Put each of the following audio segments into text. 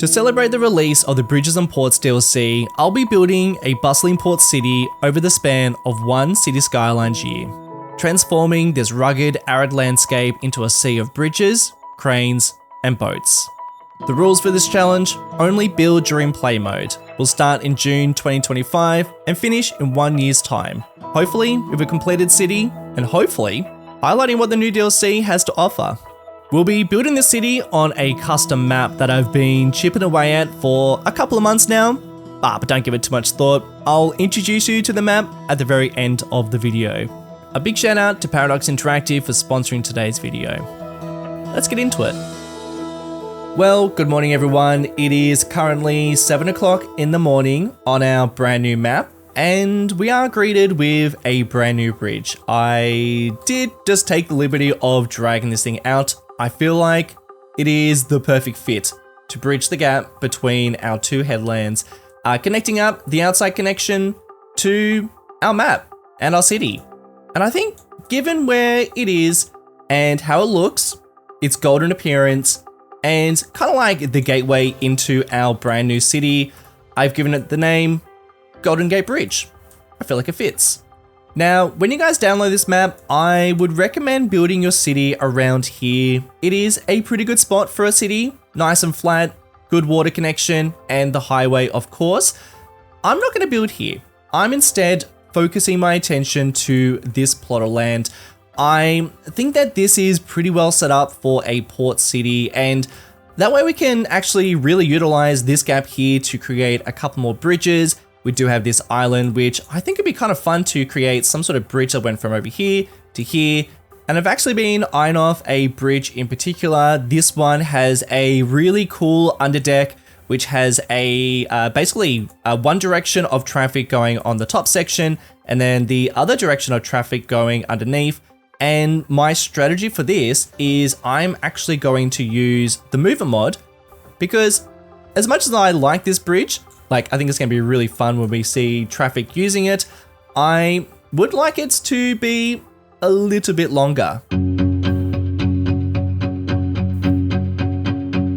To celebrate the release of the Bridges and Ports DLC, I'll be building a bustling port city over the span of one City Skylines year, transforming this rugged, arid landscape into a sea of bridges, cranes, and boats. The rules for this challenge: only build during play mode. Will start in June 2025 and finish in 1 year's time, hopefully with a completed city and hopefully highlighting what the new DLC has to offer. We'll be building the city on a custom map that I've been chipping away at for a couple of months now, but don't give it too much thought. I'll introduce you to the map at the very end of the video. A big shout out to Paradox Interactive for sponsoring today's video. Let's get into it. Well, good morning everyone. It is currently 7 o'clock in the morning on our brand new map, and we are greeted with a brand new bridge. I did just take the liberty of dragging this thing out. I feel like it is the perfect fit to bridge the gap between our two headlands, connecting up the outside connection to our map and our city. And I think given where it is and how it looks, its golden appearance, and kind of like the gateway into our brand new city, I've given it the name Golden Gate Bridge. I feel like it fits. Now, when you guys download this map, I would recommend building your city around here. It is a pretty good spot for a city, nice and flat, good water connection, and the highway, of course. I'm not going to build here. I'm instead focusing my attention to this plot of land. I think that this is pretty well set up for a port city, and that way we can actually really utilize this gap here to create a couple more bridges. We do have this island, which I think would be kind of fun to create some sort of bridge that went from over here to here. And I've actually been eyeing off a bridge in particular. This one has a really cool underdeck, which has a basically one direction of traffic going on the top section, and then the other direction of traffic going underneath. And my strategy for this is I'm actually going to use the mover mod, because as much as I like this bridge, I think it's going to be really fun when we see traffic using it, I would like it to be a little bit longer.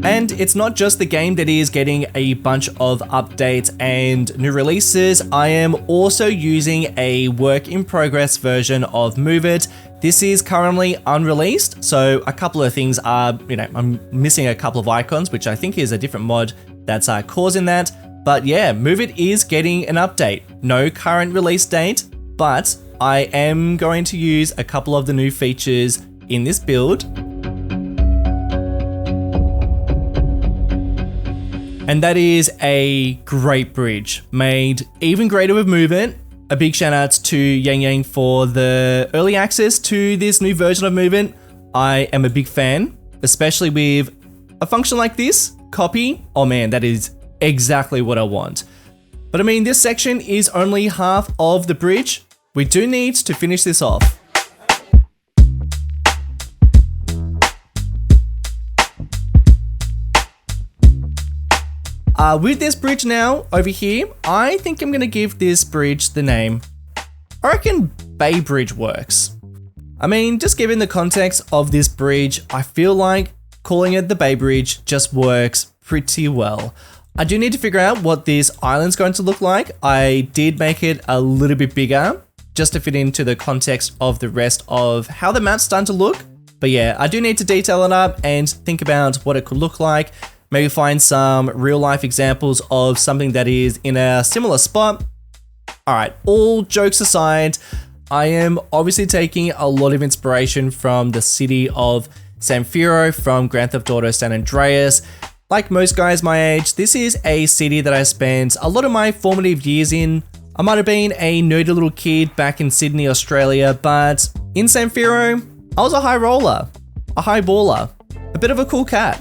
And it's not just the game that is getting a bunch of updates and new releases. I am also using a work in progress version of Move It. This is currently unreleased, so a couple of things are, I'm missing a couple of icons, which I think is a different mod that's causing that. But yeah, Move It is getting an update. No current release date, but I am going to use a couple of the new features in this build. And that is a great bridge, made even greater with Move It. A big shout out to Yang Yang for the early access to this new version of Move It. I am a big fan, especially with a function like this, copy. Oh man, that is exactly what I want. But I mean, this section is only half of the bridge. We do need to finish this off. With this bridge now over here, I think I'm gonna give this bridge the name, I reckon Bay Bridge works. I mean, just given the context of this bridge, I feel like calling it the Bay Bridge just works pretty well. I do need to figure out what this island's going to look like. I did make it a little bit bigger just to fit into the context of the rest of how the map's starting to look. But yeah, I do need to detail it up and think about what it could look like. Maybe find some real life examples of something that is in a similar spot. All right, all jokes aside, I am obviously taking a lot of inspiration from the city of San Fierro from Grand Theft Auto San Andreas. Like most guys my age, this is a city that I spent a lot of my formative years in. I might have been a nerdy little kid back in Sydney, Australia, but in San Fierro, I was a high roller, a high baller, a bit of a cool cat.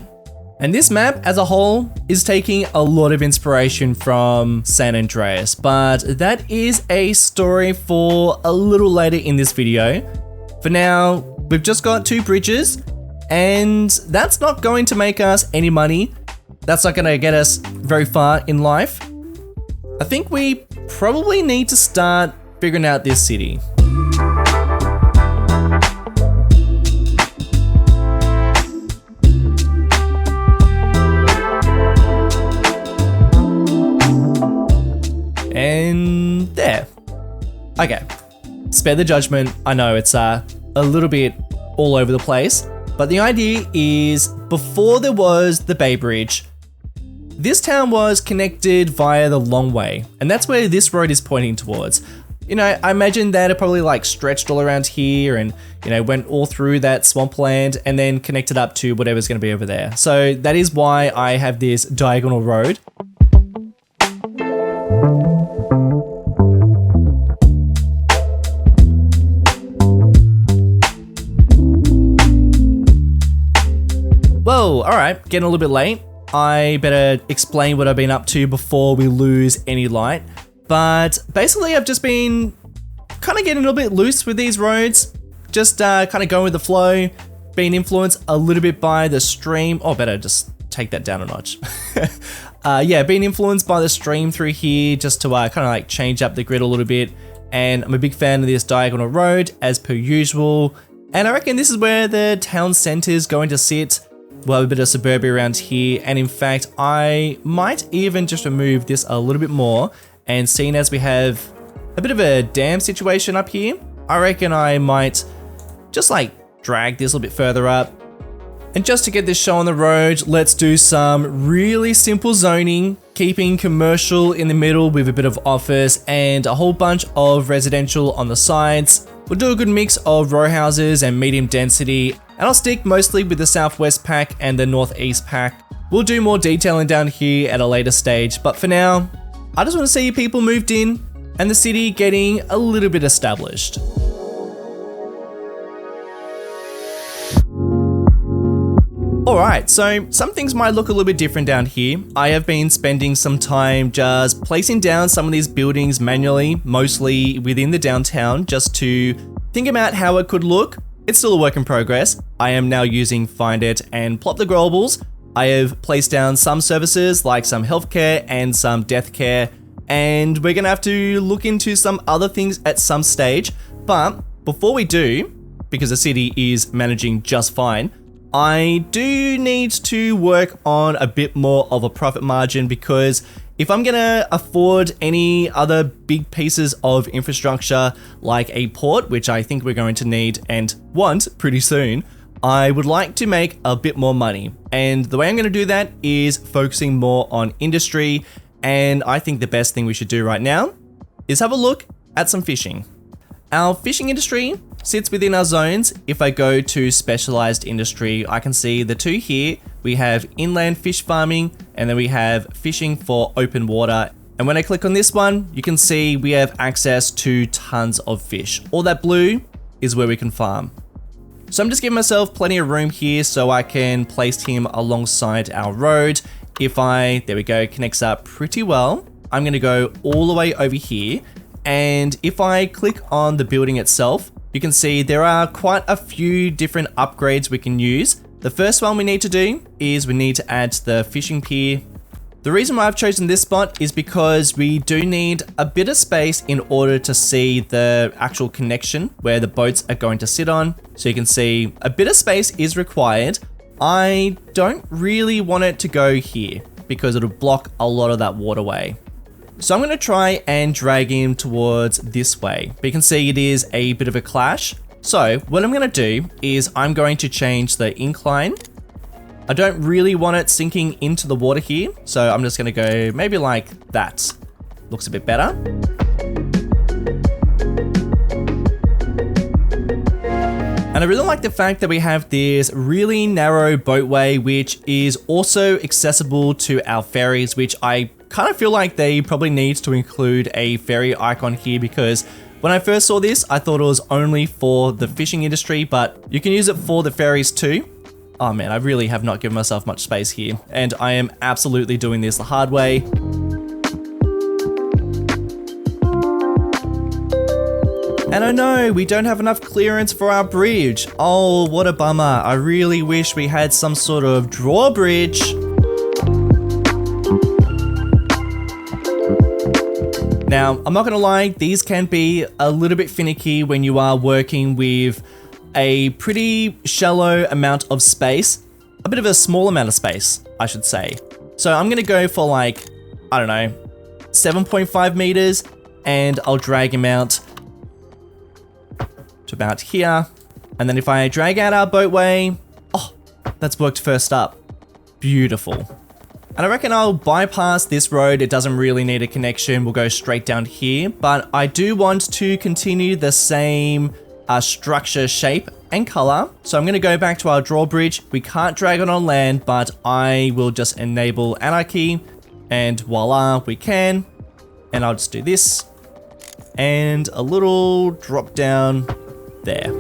And this map as a whole is taking a lot of inspiration from San Andreas, but that is a story for a little later in this video. For now, we've just got 2 bridges, and that's not going to make us any money. That's not going to get us very far in life. I think we probably need to start figuring out this city. Okay, spare the judgment. I know it's a little bit all over the place, but the idea is before there was the Bay Bridge, this town was connected via the Long Way, and that's where this road is pointing towards. You know, I imagine that it probably like stretched all around here and, you know, went all through that swampland and then connected up to whatever's going to be over there. So that is why I have this diagonal road. Whoa, all right, getting a little bit late. I better explain what I've been up to before we lose any light. But basically, I've just been kind of getting a little bit loose with these roads, just kind of going with the flow, being influenced a little bit by the stream. Oh, better just take that down a notch. Yeah, being influenced by the stream through here just to kind of like change up the grid a little bit. And I'm a big fan of this diagonal road as per usual. And I reckon this is where the town centre is going to sit. We'll have a bit of suburbia around here. And in fact, I might even just remove this a little bit more. And seeing as we have a bit of a dam situation up here, I reckon I might just like drag this a little bit further up. And just to get this show on the road, let's do some really simple zoning, keeping commercial in the middle with a bit of office and a whole bunch of residential on the sides. We'll do a good mix of row houses and medium density, and I'll stick mostly with the southwest pack and the northeast pack. We'll do more detailing down here at a later stage, but for now, I just want to see people moved in and the city getting a little bit established. Alright, so some things might look a little bit different down here. I have been spending some time just placing down some of these buildings manually, mostly within the downtown, just to think about how it could look. It's still a work in progress. I am now using Find It and Plot the Globals. I have placed down some services like some healthcare and some death care, and we're gonna have to look into some other things at some stage. But before we do, because the city is managing just fine, I do need to work on a bit more of a profit margin, because if I'm gonna afford any other big pieces of infrastructure like a port, which I think we're going to need and want pretty soon, I would like to make a bit more money. And the way I'm going to do that is focusing more on industry. And I think the best thing we should do right now is have a look at some fishing. Our fishing industry sits within our zones. If I go to specialized industry, I can see the two here. We have inland fish farming, and then we have fishing for open water. And when I click on this one, you can see we have access to tons of fish. All that blue is where we can farm. So I'm just giving myself plenty of room here so I can place him alongside our road. There we go, connects up pretty well. I'm gonna go all the way over here. And if I click on the building itself, you can see there are quite a few different upgrades we can use. The first one we need to do is we need to add the fishing pier. The reason why I've chosen this spot is because we do need a bit of space in order to see the actual connection where the boats are going to sit on. So you can see a bit of space is required. I don't really want it to go here because it'll block a lot of that waterway. So I'm going to try and drag him towards this way. But you can see it is a bit of a clash. So what I'm going to do is I'm going to change the incline. I don't really want it sinking into the water here, so I'm just gonna go maybe like that. Looks a bit better. And I really like the fact that we have this really narrow boatway, which is also accessible to our ferries, which I kind of feel like they probably need to include a ferry icon here, because when I first saw this, I thought it was only for the fishing industry, but you can use it for the ferries too. Oh man, I really have not given myself much space here, and I am absolutely doing this the hard way. And I know we don't have enough clearance for our bridge. Oh, what a bummer. I really wish we had some sort of drawbridge. Now, I'm not gonna lie, these can be a little bit finicky when you are working with a pretty shallow amount of space, a bit of a small amount of space, I should say. So I'm gonna go for like, I don't know, 7.5 meters, and I'll drag him out about here. And then if I drag out our boatway, oh, that's worked first up. Beautiful. And I reckon I'll bypass this road. It doesn't really need a connection. We'll go straight down here, but I do want to continue the same structure, shape, and color. So I'm going to go back to our drawbridge. We can't drag it on land, but I will just enable anarchy, and voila, we can. And I'll just do this and a little drop down there.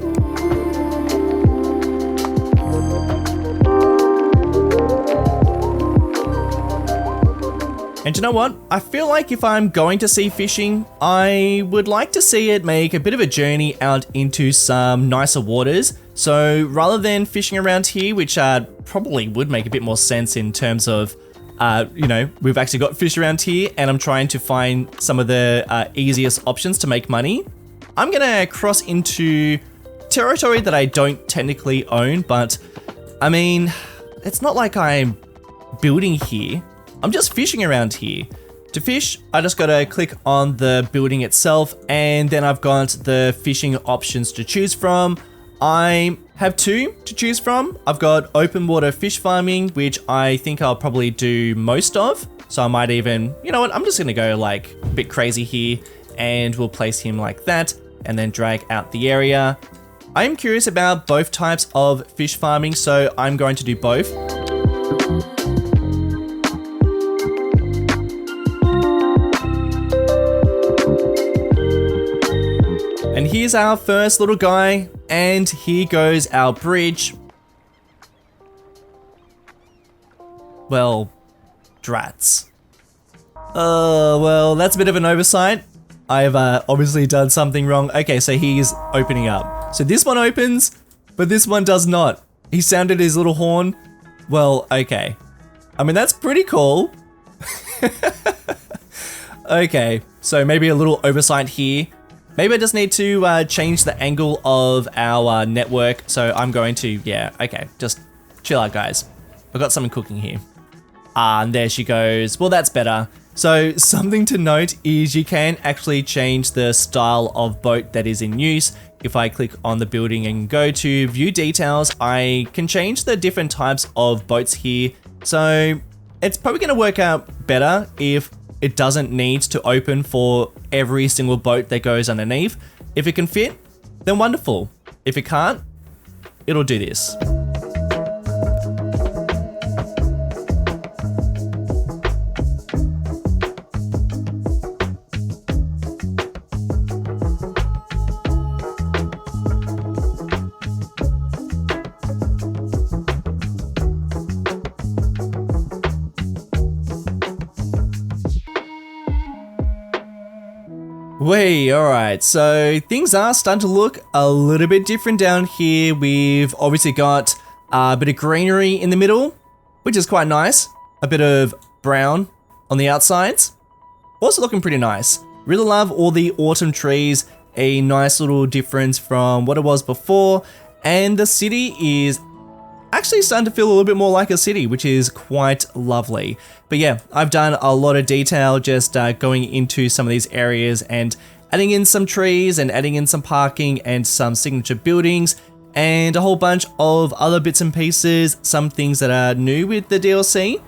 And you know what? I feel like if I'm going to see fishing, I would like to see it make a bit of a journey out into some nicer waters. So rather than fishing around here, which probably would make a bit more sense in terms of, we've actually got fish around here and I'm trying to find some of the easiest options to make money. I'm gonna cross into territory that I don't technically own, but I mean, it's not like I'm building here. I'm just fishing around here. To fish, I just gotta click on the building itself, and then I've got the fishing options to choose from. I have two to choose from. I've got open water fish farming, which I think I'll probably do most of. So I might even, you know what, I'm just gonna go like a bit crazy here, and we'll place him like that, and then drag out the area. I'm curious about both types of fish farming, so I'm going to do both. And here's our first little guy, and here goes our bridge. Well, drats. Well, that's a bit of an oversight. I've obviously done something wrong. Okay, so he's opening up. So this one opens, but this one does not. He sounded his little horn. Well, okay. I mean, that's pretty cool. Okay, so maybe a little oversight here. Maybe I just need to change the angle of our network. So I'm going to, yeah, okay, just chill out, guys. I've got something cooking here. And there she goes. Well, that's better. So something to note is you can actually change the style of boat that is in use. If I click on the building and go to view details, I can change the different types of boats here. So it's probably going to work out better if it doesn't need to open for every single boat that goes underneath. If it can fit, then wonderful. If it can't, it'll do this. Wait, alright, so things are starting to look a little bit different down here. We've obviously got a bit of greenery in the middle, which is quite nice. A bit of brown on the outsides. Also looking pretty nice. Really love all the autumn trees. A nice little difference from what it was before. And the city is actually starting to feel a little bit more like a city, which is quite lovely. But yeah, I've done a lot of detail just going into some of these areas and adding in some trees and adding in some parking and some signature buildings and a whole bunch of other bits and pieces, some things that are new with the DLC,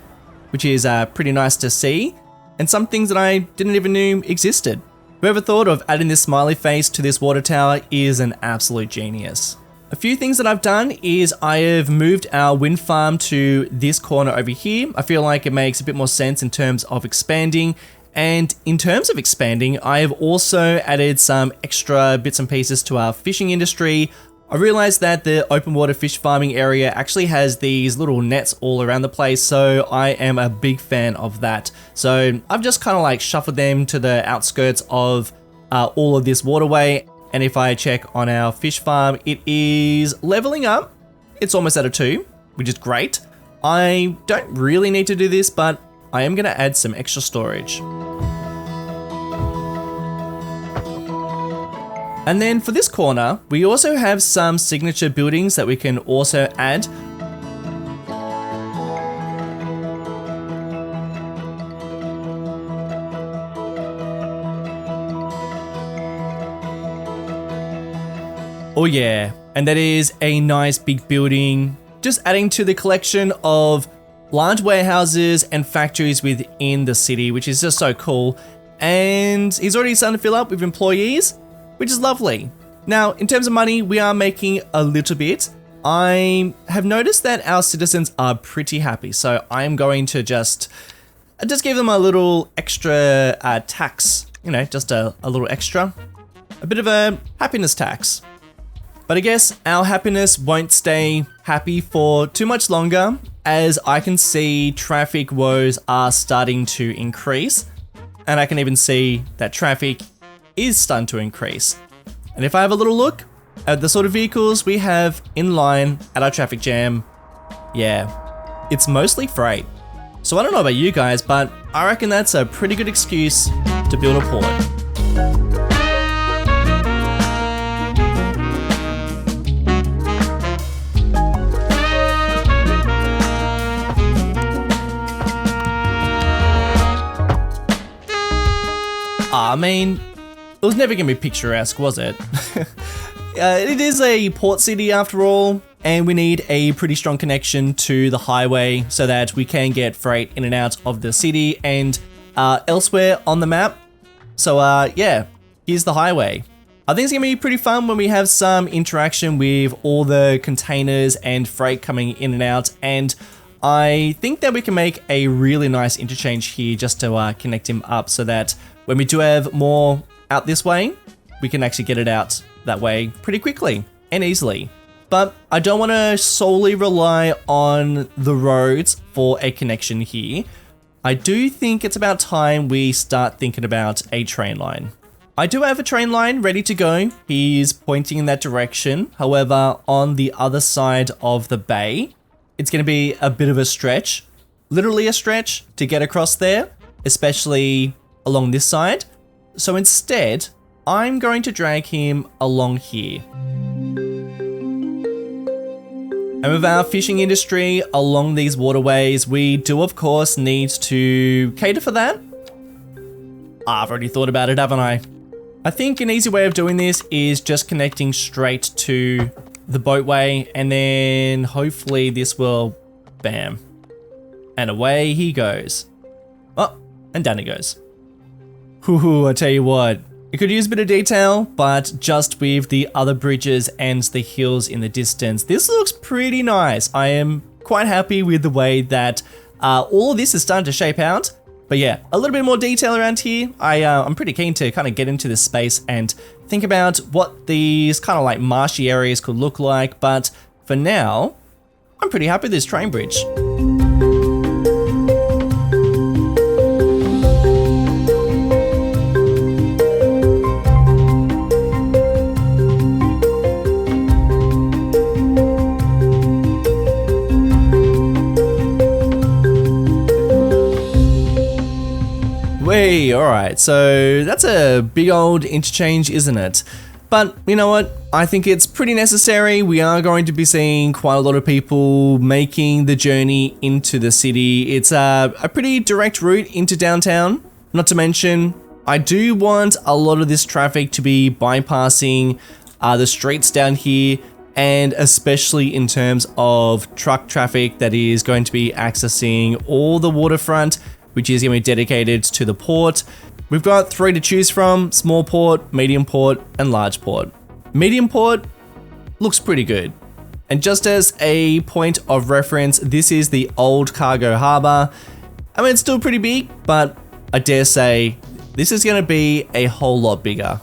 which is pretty nice to see, and some things that I didn't even know existed. Whoever thought of adding this smiley face to this water tower is an absolute genius. A few things that I've done is I have moved our wind farm to this corner over here. I feel like it makes a bit more sense in terms of expanding. And in terms of expanding, I have also added some extra bits and pieces to our fishing industry. I realized that the open water fish farming area actually has these little nets all around the place, so I am a big fan of that. So I've just kind of like shuffled them to the outskirts of all of this waterway. And if I check on our fish farm, it is leveling up. It's almost at a 2, which is great. I don't really need to do this, but I am going to add some extra storage. And then for this corner, we also have some signature buildings that we can also add. Oh yeah, and that is a nice big building, just adding to the collection of large warehouses and factories within the city, which is just so cool. And he's already starting to fill up with employees, which is lovely. Now, in terms of money, we are making a little bit. I have noticed that our citizens are pretty happy, so I am going to just give them a little extra tax, you know, just a little extra, a bit of a happiness tax. But I guess our happiness won't stay happy for too much longer, as I can see traffic woes are starting to increase, and I can even see that traffic is starting to increase. And if I have a little look at the sort of vehicles we have in line at our traffic jam, yeah, it's mostly freight. So I don't know about you guys, but I reckon that's a pretty good excuse to build a port. I mean, it was never going to be picturesque, was it? It is a port city after all, and we need a pretty strong connection to the highway so that we can get freight in and out of the city and elsewhere on the map. So yeah, here's the highway. I think it's going to be pretty fun when we have some interaction with all the containers and freight coming in and out, and I think that we can make a really nice interchange here just to connect him up so that when we do have more out this way, we can actually get it out that way pretty quickly and easily. But I don't want to solely rely on the roads for a connection here. I do think it's about time we start thinking about a train line. I do have a train line ready to go. He's pointing in that direction. However, on the other side of the bay, it's going to be a bit of a stretch, literally a stretch to get across there, especially along this side. So instead, I'm going to drag him along here. And with our fishing industry along these waterways, we do of course need to cater for that. I've already thought about it, haven't I? I think an easy way of doing this is just connecting straight to the boatway, and then hopefully this will, bam, and away he goes. Oh, and down he goes. Whoo, I tell you what, it could use a bit of detail, but just with the other bridges and the hills in the distance, this looks pretty nice. I am quite happy with the way that all of this is starting to shape out. But yeah, a little bit more detail around here. I'm pretty keen to kind of get into this space and think about what these kind of like marshy areas could look like. But for now, I'm pretty happy with this train bridge. Way, alright, so that's a big old interchange, isn't it? But you know what? I think it's pretty necessary. We are going to be seeing quite a lot of people making the journey into the city. It's a pretty direct route into downtown. Not to mention, I do want a lot of this traffic to be bypassing the streets down here, and especially in terms of truck traffic that is going to be accessing all the waterfront, which is going to be dedicated to the port. We've got 3 to choose from: small port, medium port, and large port. Medium port looks pretty good. And just as a point of reference, this is the old cargo harbour. I mean, it's still pretty big, but I dare say this is going to be a whole lot bigger.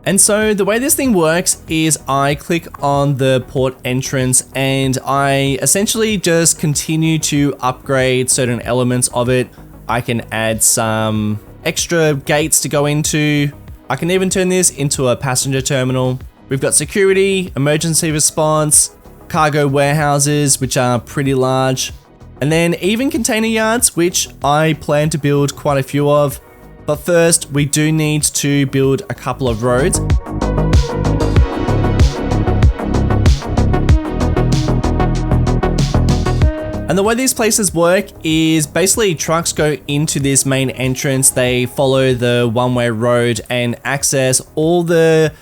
And so the way this thing works is I click on the port entrance and I essentially just continue to upgrade certain elements of it. I can add some extra gates to go into. I can even turn this into a passenger terminal. We've got security, emergency response, cargo warehouses, which are pretty large, and then even container yards, which I plan to build quite a few of. But first, we do need to build a couple of roads. And the way these places work is basically trucks go into this main entrance, they follow the one-way road and access all the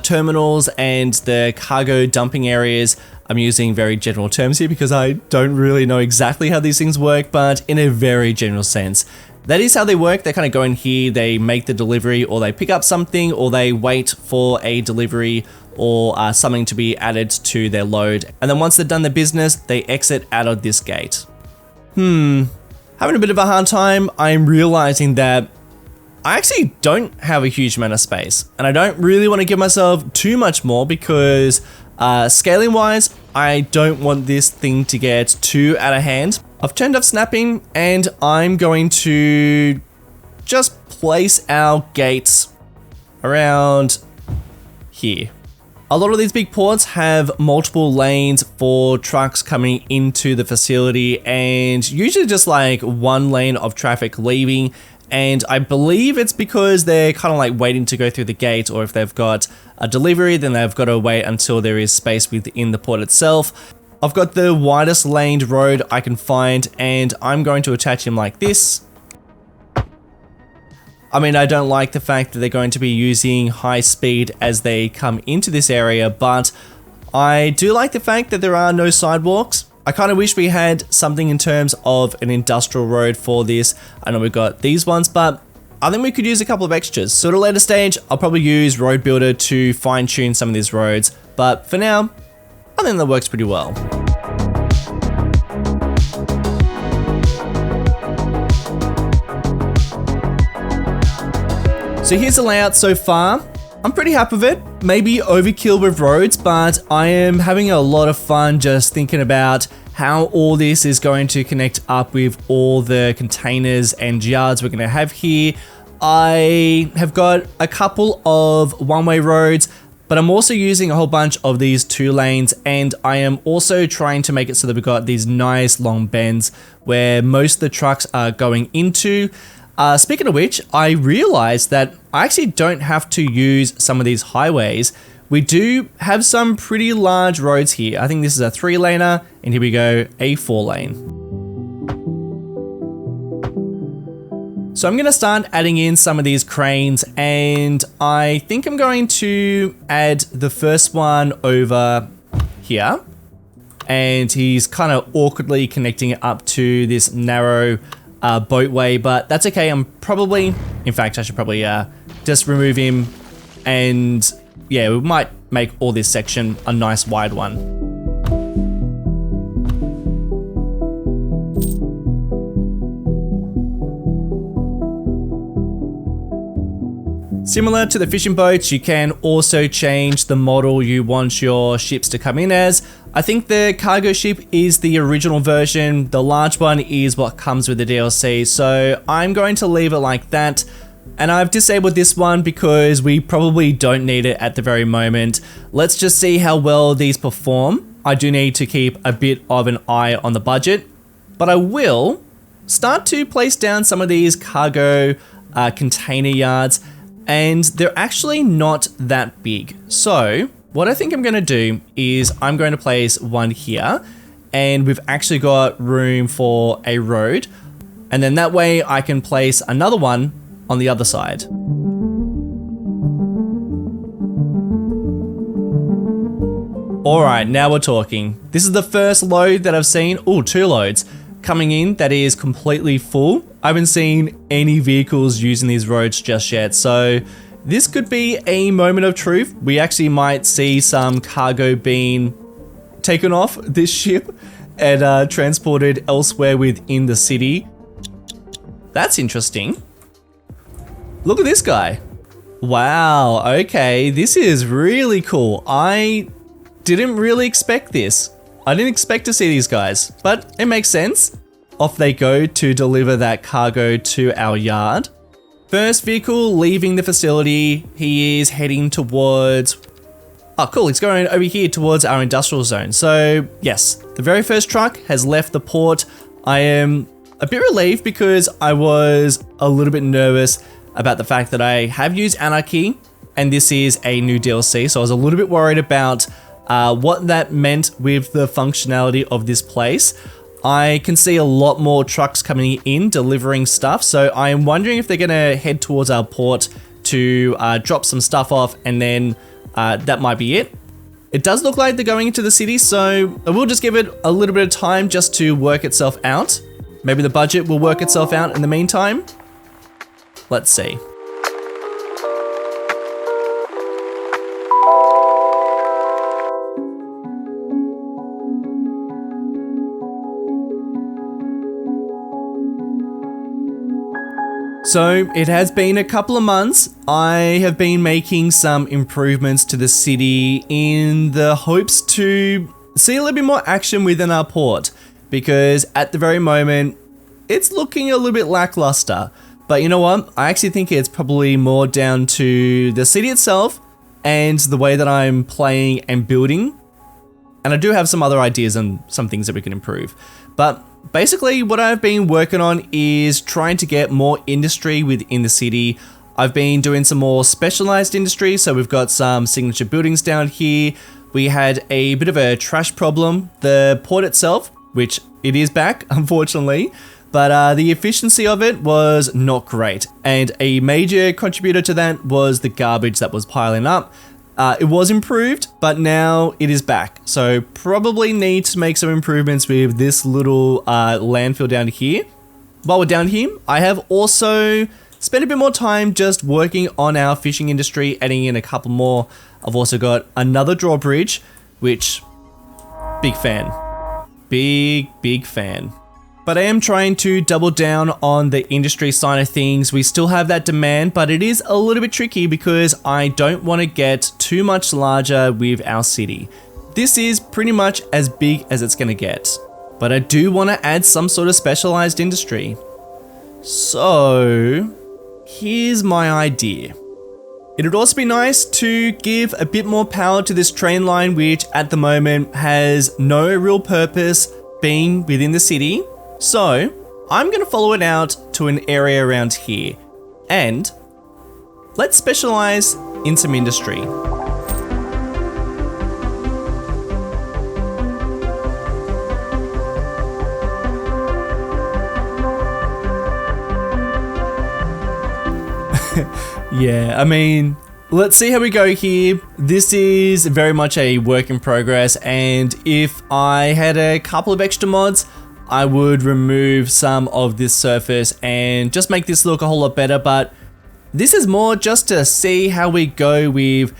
terminals and the cargo dumping areas. I'm using very general terms here because I don't really know exactly how these things work, but in a very general sense. That is how they work. They kind of go in here, they make the delivery, or they pick up something, or they wait for a delivery or something to be added to their load. And then once they've done their business, they exit out of this gate. Having a bit of a hard time. I'm realizing that I actually don't have a huge amount of space, and I don't really want to give myself too much more because scaling wise, I don't want this thing to get too out of hand. I've turned off snapping, and I'm going to just place our gates around here. A lot of these big ports have multiple lanes for trucks coming into the facility, and usually just like one lane of traffic leaving. And I believe it's because they're kind of like waiting to go through the gate, or if they've got a delivery, then they've got to wait until there is space within the port itself. I've got the widest laned road I can find, and I'm going to attach him like this. I mean, I don't like the fact that they're going to be using high speed as they come into this area, but I do like the fact that there are no sidewalks. I kind of wish we had something in terms of an industrial road for this. I know we've got these ones, but I think we could use a couple of extras. So at a later stage, I'll probably use Road Builder to fine tune some of these roads, but for now, I think that works pretty well. So here's the layout so far. I'm pretty happy with it. Maybe overkill with roads, but I am having a lot of fun just thinking about how all this is going to connect up with all the containers and yards we're going to have here. I have got a couple of one-way roads, but I'm also using a whole bunch of these 2 lanes, and I am also trying to make it so that we've got these nice long bends where most of the trucks are going into. Speaking of which, I realized that I actually don't have to use some of these highways. We do have some pretty large roads here. I think this is a 3-laner, and here we go, a 4-lane. So I'm going to start adding in some of these cranes, and I think I'm going to add the first one over here, and he's kind of awkwardly connecting it up to this narrow boatway, but that's okay. In fact, I should probably just remove him, and yeah, we might make all this section a nice wide one. Similar to the fishing boats, you can also change the model you want your ships to come in as. I think the cargo ship is the original version. The large one is what comes with the DLC. So I'm going to leave it like that. And I've disabled this one because we probably don't need it at the very moment. Let's just see how well these perform. I do need to keep a bit of an eye on the budget, but I will start to place down some of these cargo container yards. And they're actually not that big. So what I think I'm going to do is I'm going to place one here, and we've actually got room for a road. And then that way I can place another one on the other side. All right, now we're talking. This is the first load that I've seen. Oh, 2 loads coming in that is completely full. I haven't seen any vehicles using these roads just yet, so this could be a moment of truth. We actually might see some cargo being taken off this ship and transported elsewhere within the city. That's interesting. Look at this guy. Wow, okay, this is really cool. I didn't really expect this. I didn't expect to see these guys, but it makes sense. Off they go to deliver that cargo to our yard. First vehicle leaving the facility, he is heading towards... Oh, cool, he's going over here towards our industrial zone. So, yes, the very first truck has left the port. I am a bit relieved because I was a little bit nervous about the fact that I have used Anarchy, and this is a new DLC, so I was a little bit worried about what that meant with the functionality of this place. I can see a lot more trucks coming in delivering stuff, so I am wondering if they're going to head towards our port to drop some stuff off and then that might be it. It does look like they're going into the city, so I will just give it a little bit of time just to work itself out. Maybe the budget will work itself out in the meantime. Let's see. So it has been a couple of months. I have been making some improvements to the city in the hopes to see a little bit more action within our port, because at the very moment it's looking a little bit lackluster. But you know what? I actually think it's probably more down to the city itself and the way that I'm playing and building. And I do have some other ideas and some things that we can improve. But basically what I've been working on is trying to get more industry within the city. I've been doing some more specialized industry. So we've got some signature buildings down here. We had a bit of a trash problem. The port itself, which it is back, unfortunately, but the efficiency of it was not great. And a major contributor to that was the garbage that was piling up. It was improved, but now it is back. So probably need to make some improvements with this little landfill down here. While we're down here, I have also spent a bit more time just working on our fishing industry, adding in a couple more. I've also got another drawbridge, which, big fan. Big fan. But I am trying to double down on the industry side of things. We still have that demand, but it is a little bit tricky because I don't want to get too much larger with our city. This is pretty much as big as it's going to get, but I do want to add some sort of specialized industry. So here's my idea. It would also be nice to give a bit more power to this train line, which at the moment has no real purpose being within the city. So I'm going to follow it out to an area around here, and let's specialize in some industry. Yeah, I mean, let's see how we go here. This is very much a work in progress, and if I had a couple of extra mods, I would remove some of this surface and just make this look a whole lot better. But this is more just to see how we go with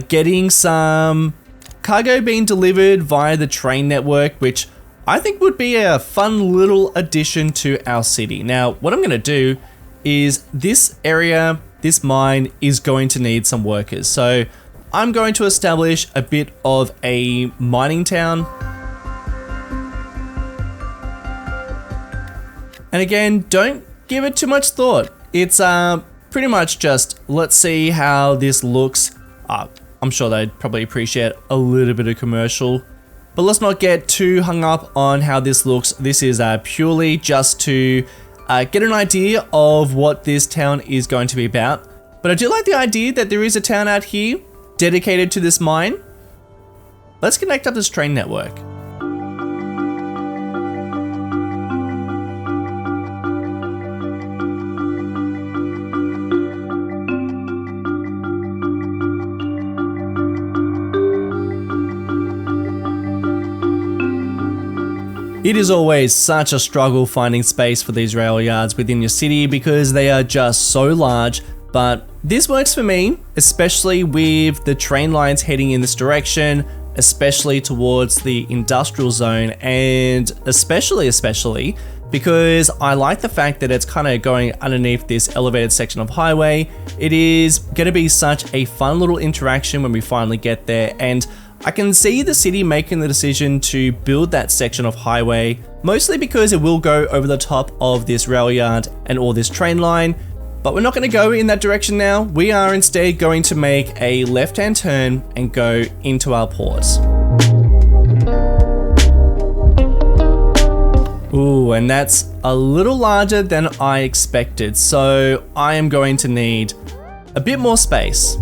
getting some cargo being delivered via the train network, which I think would be a fun little addition to our city. Now, what I'm going to do is this area, this mine is going to need some workers. So I'm going to establish a bit of a mining town. And again, don't give it too much thought. It's pretty much just, let's see how this looks. I'm sure they'd probably appreciate a little bit of commercial, but let's not get too hung up on how this looks. This is purely just to get an idea of what this town is going to be about. But I do like the idea that there is a town out here dedicated to this mine. Let's connect up this train network. It is always such a struggle finding space for these rail yards within your city because they are just so large, but this works for me, especially with the train lines heading in this direction, especially towards the industrial zone, and especially because I like the fact that it's kind of going underneath this elevated section of highway. It is going to be such a fun little interaction when we finally get there, and I can see the city making the decision to build that section of highway, mostly because it will go over the top of this rail yard and all this train line, but we're not going to go in that direction now. We are instead going to make a left-hand turn and go into our port. Ooh, and that's a little larger than I expected, so I am going to need a bit more space.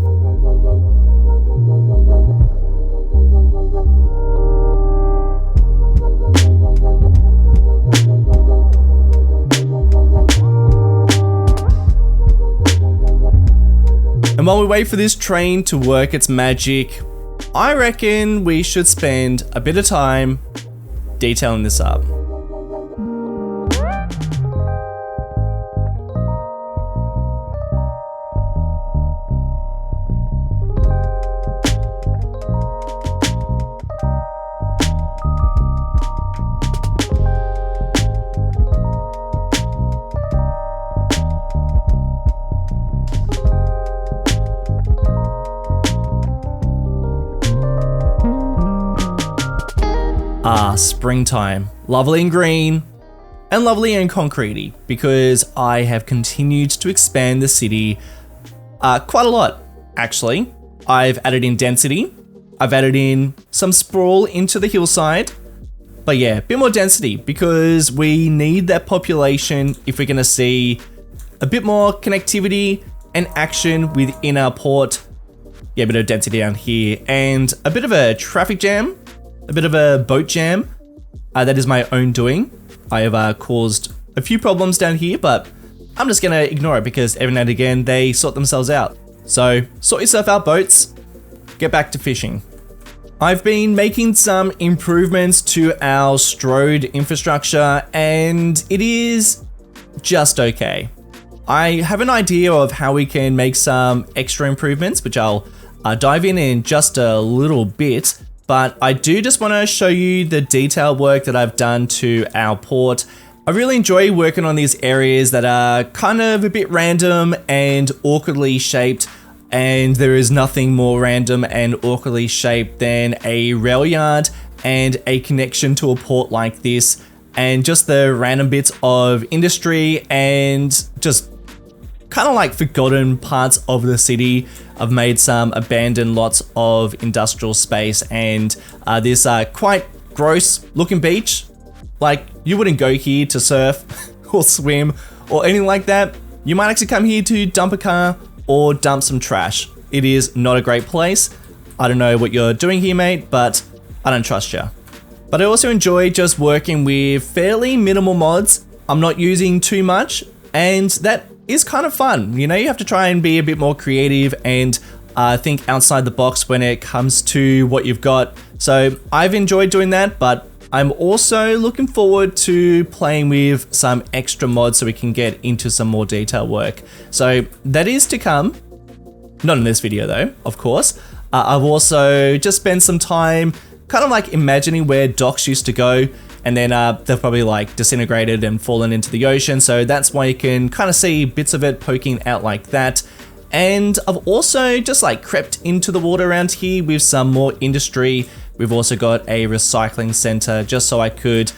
And And while we wait for this train to work its magic, I reckon we should spend a bit of time detailing this up. Springtime. Lovely and green, and lovely and concretey, because I have continued to expand the city quite a lot, actually. I've added in density, I've added in some sprawl into the hillside, but yeah, a bit more density, because we need that population if we're going to see a bit more connectivity and action within our port. Yeah, a bit of density down here, and a bit of a traffic jam, a bit of a boat jam. That is my own doing. I have caused a few problems down here, but I'm just gonna ignore it because every now and again they sort themselves out. So sort yourself out, boats. Get back to fishing. I've been making some improvements to our Strode infrastructure, and it is just okay. I have an idea of how we can make some extra improvements, which I'll dive in just a little bit. But I do just want to show you the detail work that I've done to our port. I really enjoy working on these areas that are kind of a bit random and awkwardly shaped, and there is nothing more random and awkwardly shaped than a rail yard and a connection to a port like this, and just the random bits of industry and just kind of like forgotten parts of the city. I've made some abandoned lots of industrial space, and this quite gross looking beach. Like, you wouldn't go here to surf or swim or anything like that. You might actually come here to dump a car or dump some trash. It is not a great place. I don't know what you're doing here, mate, but I don't trust you. But I also enjoy just working with fairly minimal mods. I'm not using too much, and that is kind of fun. You know, you have to try and be a bit more creative and think outside the box when it comes to what you've got. So I've enjoyed doing that, but I'm also looking forward to playing with some extra mods so we can get into some more detail work. So that is to come. Not in this video though, of course. I've also just spent some time kind of like imagining where docks used to go, and then they've probably like disintegrated and fallen into the ocean. So that's why you can kind of see bits of it poking out like that. And I've also just like crept into the water around here with some more industry. We've also got a recycling center just so I could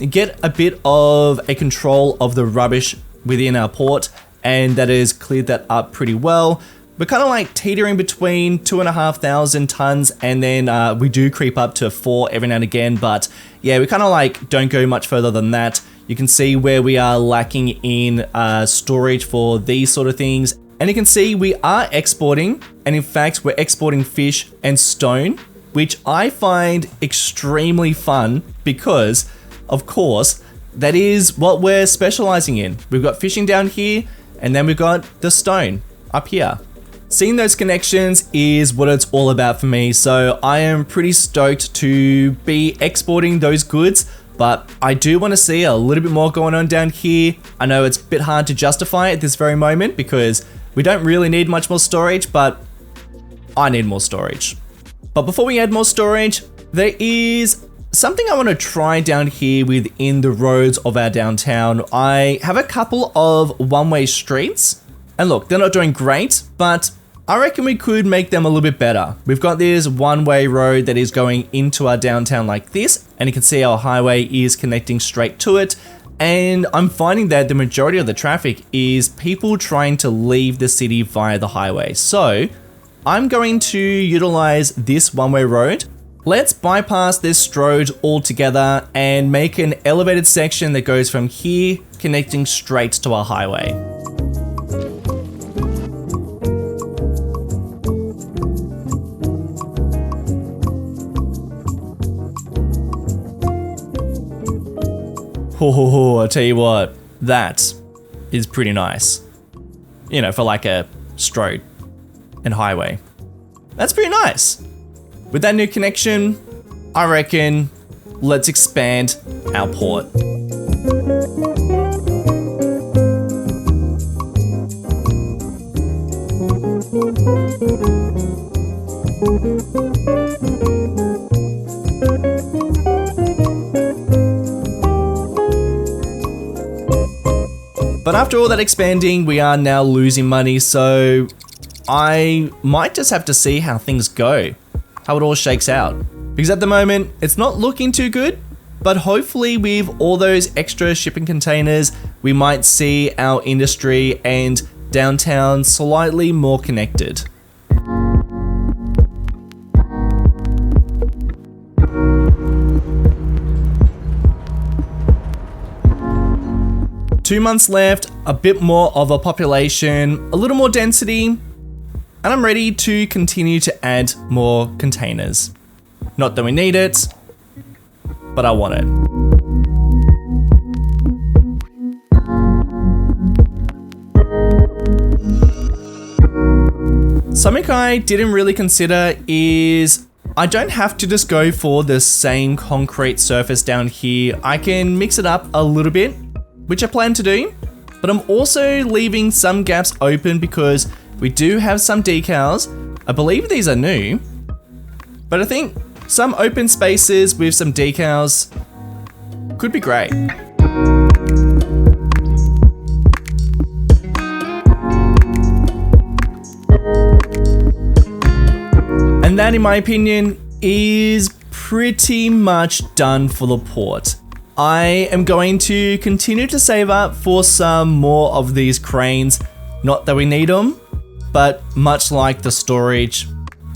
get a bit of a control of the rubbish within our port, and that has cleared that up pretty well. We're kind of like teetering between 2,500 tons, and then we do creep up to 4 every now and again, but yeah, we kind of like don't go much further than that. You can see where we are lacking in storage for these sort of things, and you can see we are exporting, and in fact we're exporting fish and stone, which I find extremely fun because, of course, that is what we're specializing in. We've got fishing down here, and then we've got the stone up here. Seeing those connections is what it's all about for me, so I am pretty stoked to be exporting those goods, but I do want to see a little bit more going on down here. I know it's a bit hard to justify at this very moment because we don't really need much more storage, but I need more storage. But before we add more storage, there is something I want to try down here within the roads of our downtown. I have a couple of one-way streets. And look, they're not doing great, but I reckon we could make them a little bit better. We've got this one-way road that is going into our downtown like this, and you can see our highway is connecting straight to it. And I'm finding that the majority of the traffic is people trying to leave the city via the highway. So I'm going to utilize this one-way road. Let's bypass this Strode altogether and make an elevated section that goes from here, connecting straight to our highway. Oh, I'll tell you what, that is pretty nice. You know, for like a Strode. and highway. That's pretty nice. With that new connection, I reckon let's expand our port. But after all that expanding, we are now losing money, so I might just have to see how things go, how it all shakes out. Because at the moment, it's not looking too good, but hopefully with all those extra shipping containers, we might see our industry and downtown slightly more connected. Two months left, a bit more of a population, a little more density, and I'm ready to continue to add more containers. Not that we need it, but I want it. Something I didn't really consider is I don't have to just go for the same concrete surface down here. I can mix it up a little bit, which I plan to do, but I'm also leaving some gaps open because we do have some decals. I believe these are new, but I think some open spaces with some decals could be great. And that, in my opinion, is pretty much done for the port. I am going to continue to save up for some more of these cranes. Not that we need them, but much like the storage,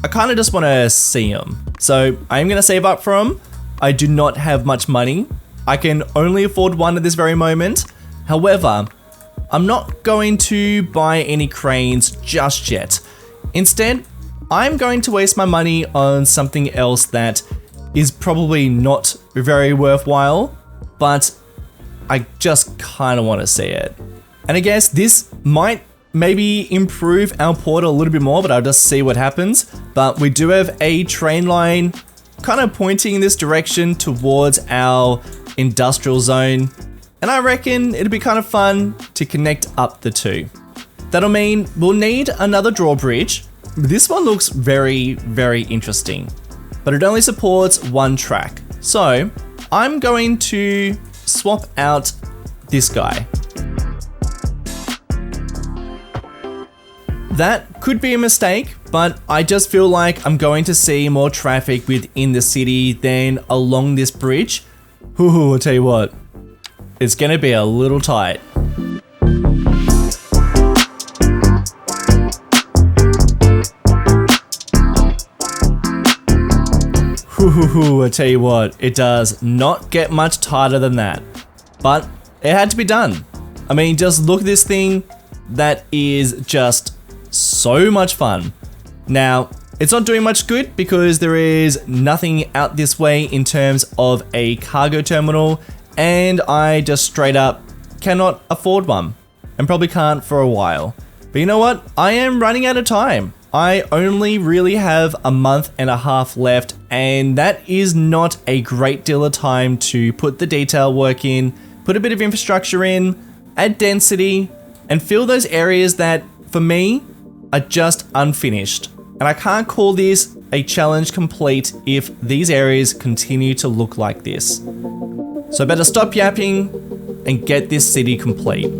I kind of just want to see them. So I am going to save up for them. I do not have much money. I can only afford one at this very moment. However, I'm not going to buy any cranes just yet. Instead, I'm going to waste my money on something else that is probably not very worthwhile, but I just kind of want to see it. And I guess this might maybe improve our port a little bit more, but I'll just see what happens. But we do have a train line kind of pointing in this direction towards our industrial zone. And I reckon it'll be kind of fun to connect up the two. That'll mean we'll need another drawbridge. This one looks very, very interesting, but it only supports one track. So I'm going to swap out this guy. That could be a mistake, but I just feel like I'm going to see more traffic within the city than along this bridge. I'll tell you what, it's gonna be a little tight. I tell you what, it does not get much tighter than that, but it had to be done. I mean, just look at this thing. That is just so much fun. Now, it's not doing much good because there is nothing out this way in terms of a cargo terminal, and I just straight up cannot afford one, and probably can't for a while. But you know what? I am running out of time. I only really have a month and a half left, and that is not a great deal of time to put the detail work in, put a bit of infrastructure in, add density, and fill those areas that, for me, are just unfinished. And I can't call this a challenge complete if these areas continue to look like this. So I better stop yapping and get this city complete.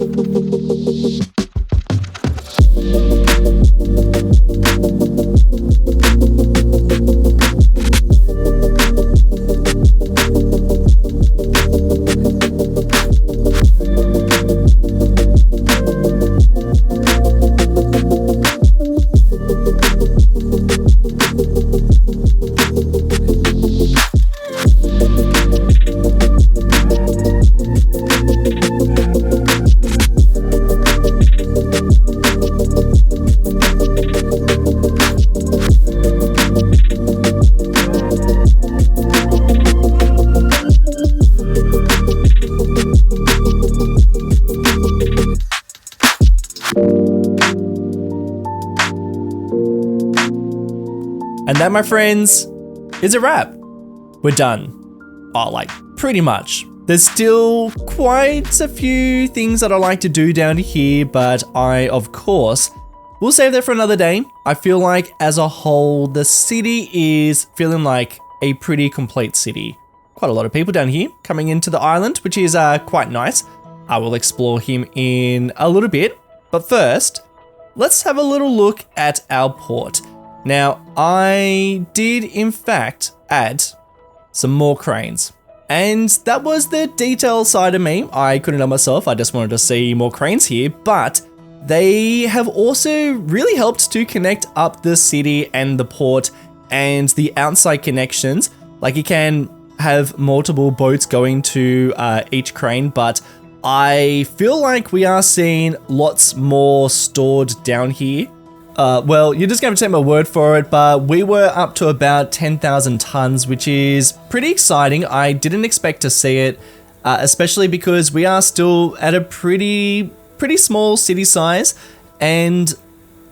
And that, my friends, is a wrap. We're done. Oh, like pretty much. There's still quite a few things that I like to do down here, but I, of course, will save that for another day. I feel like as a whole, the city is feeling like a pretty complete city. Quite a lot of people down here coming into the island, which is quite nice. I will explore him in a little bit, but first, let's have a little look at our port. Now, I did in fact add some more cranes. And that was the detail side of me. I couldn't help myself, I just wanted to see more cranes here, but they have also really helped to connect up the city and the port and the outside connections. Like you can have multiple boats going to each crane, but I feel like we are seeing lots more stored down here. Well, you're just going to take my word for it, but we were up to about 10,000 tons, which is pretty exciting. I didn't expect to see it, especially because we are still at a pretty small city size, and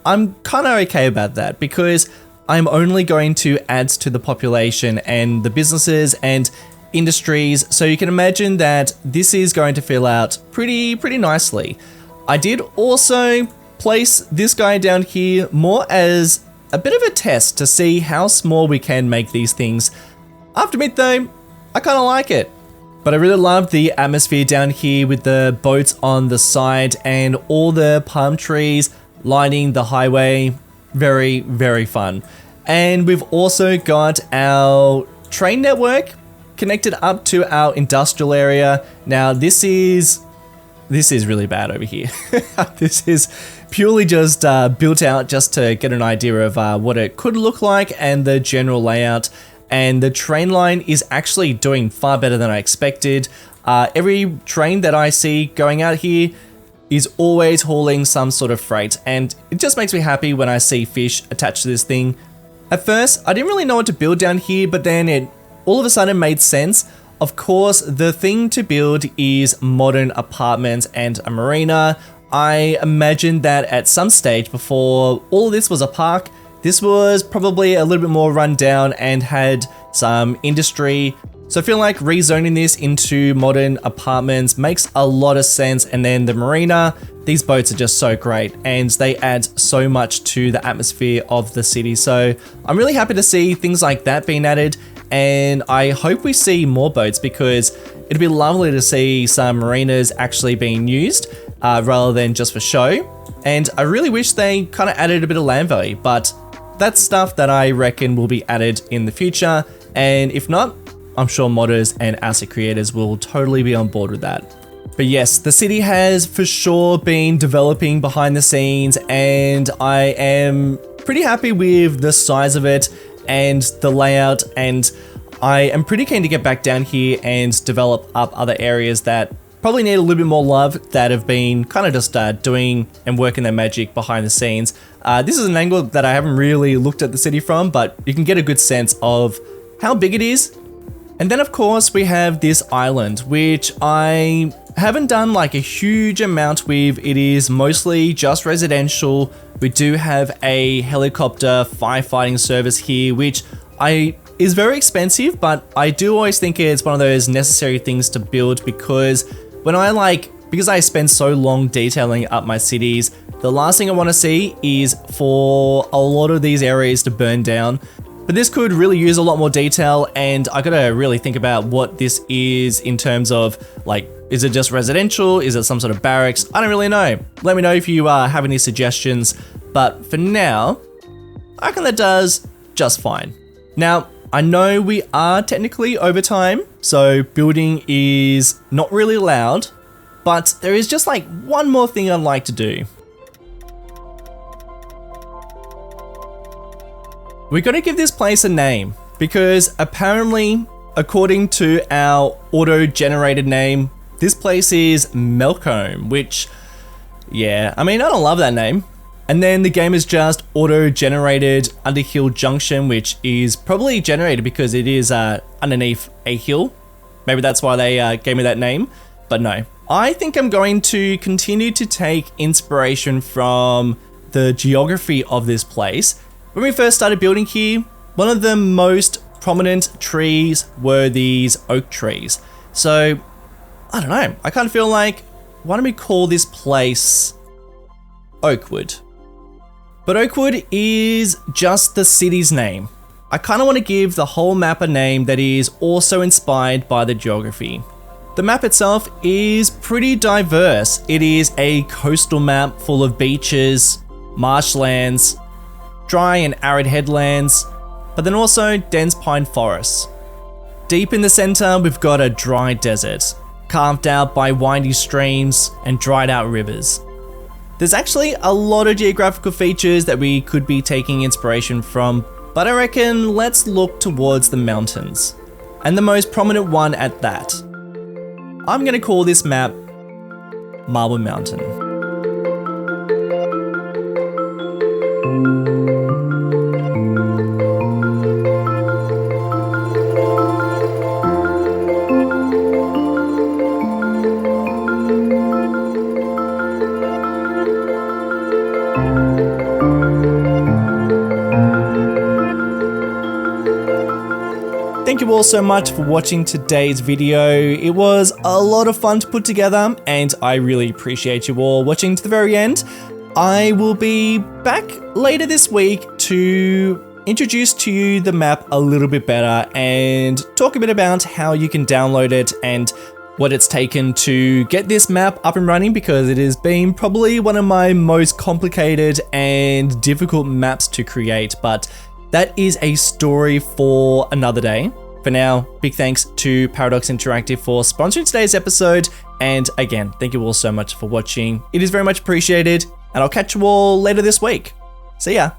I'm kind of okay about that because I'm only going to add to the population and the businesses and industries, so you can imagine that this is going to fill out pretty nicely. I did also place this guy down here more as a bit of a test to see how small we can make these things. I have to admit though, I kind of like it. But I really love the atmosphere down here with the boats on the side and all the palm trees lining the highway. Very fun. And we've also got our train network connected up to our industrial area. Now this is really bad over here. This is purely just built out just to get an idea of what it could look like and the general layout. And the train line is actually doing far better than I expected. Every train that I see going out here is always hauling some sort of freight, and it just makes me happy when I see fish attached to this thing. At first, I didn't really know what to build down here, but then it all of a sudden made sense. Of course, the thing to build is modern apartments and a marina. I imagine that at some stage before all of this was a park, this was probably a little bit more run down and had some industry. So I feel like rezoning this into modern apartments makes a lot of sense. And then the marina, these boats are just so great and they add so much to the atmosphere of the city. So I'm really happy to see things like that being added. And I hope we see more boats because it'd be lovely to see some marinas actually being used rather than just for show. And I really wish they kind of added a bit of land value, but that's stuff that I reckon will be added in the future. And if not, I'm sure modders and asset creators will totally be on board with that. But yes, the city has for sure been developing behind the scenes, and I am pretty happy with the size of it and the layout, and I am pretty keen to get back down here and develop up other areas that probably need a little bit more love, that have been kind of just doing and working their magic behind the scenes. This is an angle that I haven't really looked at the city from, but you can get a good sense of how big it is. And then of course we have this island, which I haven't done like a huge amount with. It is mostly just residential. We do have a helicopter firefighting service here, which is very expensive, but I do always think it's one of those necessary things to build because because I spend so long detailing up my cities, the last thing I want to see is for a lot of these areas to burn down. But this could really use a lot more detail, and I gotta really think about what this is in terms of, like, is it just residential? Is it some sort of barracks? I don't really know. Let me know if you have any suggestions, but for now, I reckon that does just fine. Now, I know we are technically over time, so building is not really allowed, but there is just like one more thing I'd like to do. We gotta give this place a name, because apparently, according to our auto-generated name, this place is Melcombe, which, yeah, I mean, I don't love that name. And then the game is just auto-generated Underhill Junction, which is probably generated because it is underneath a hill. Maybe that's why they gave me that name, but no. I think I'm going to continue to take inspiration from the geography of this place. When we first started building here, one of the most prominent trees were these oak trees. So, I don't know, I kind of feel like, why don't we call this place Oakwood? But Oakwood is just the city's name. I kind of want to give the whole map a name that is also inspired by the geography. The map itself is pretty diverse. It is a coastal map full of beaches, marshlands, dry and arid headlands, but then also dense pine forests. Deep in the center, we've got a dry desert, carved out by windy streams and dried out rivers. There's actually a lot of geographical features that we could be taking inspiration from, but I reckon let's look towards the mountains, and the most prominent one at that. I'm gonna call this map Marble Mountain. Thank you all so much for watching today's video. It was a lot of fun to put together, and I really appreciate you all watching to the very end. I will be back later this week to introduce to you the map a little bit better and talk a bit about how you can download it and what it's taken to get this map up and running, because it has been probably one of my most complicated and difficult maps to create, but that is a story for another day. For now, big thanks to Paradox Interactive for sponsoring today's episode. And again, thank you all so much for watching. It is very much appreciated, and I'll catch you all later this week. See ya.